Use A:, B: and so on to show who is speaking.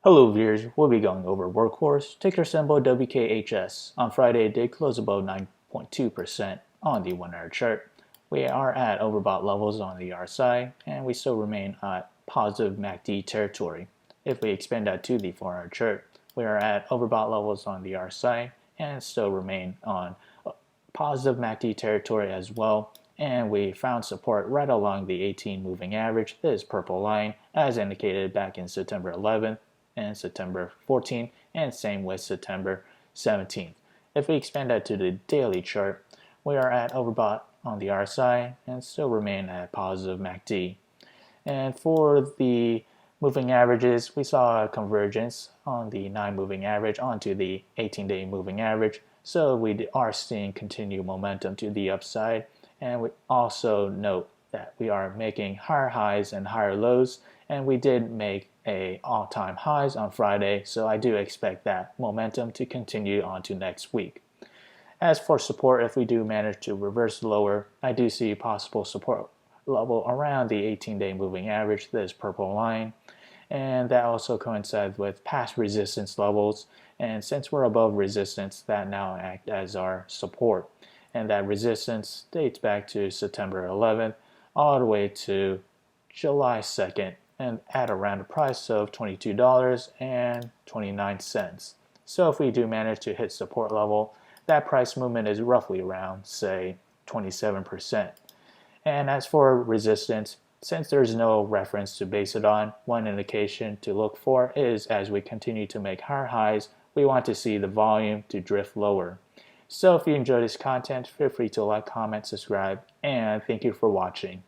A: Hello viewers, we'll be going over Workhorse, ticker symbol WKHS. On Friday it did close above 9.2% on the 1-hour chart. We are at overbought levels on the RSI and we still remain at positive MACD territory. If we expand that to the 4-hour chart, we are at overbought levels on the RSI and still remain on positive MACD territory as well. And we found support right along the 18 moving average, this purple line, as indicated back in September 11th and September 14th, and same with September 17th. If we expand that to the daily chart, we are at overbought on the RSI and still remain at positive MACD. And for the moving averages, we saw a convergence on the 9 moving average onto the 18-day moving average. So we are seeing continued momentum to the upside. And we also note that we are making higher highs and higher lows, and we did make a all-time highs on Friday, so I do expect that momentum to continue on to next week. As for support, if we do manage to reverse lower, I do see possible support level around the 18-day moving average, this purple line, and that also coincides with past resistance levels, and since we're above resistance, that now acts as our support. And that resistance dates back to September 11th all the way to July 2nd and at around a price of $22.29. So if we do manage to hit support level, that price movement is roughly around, say, 27%. And as for resistance, since there's no reference to base it on, one indication to look for is as we continue to make higher highs, we want to see the volume to drift lower. So if you enjoyed this content, feel free to like, comment, subscribe, and thank you for watching.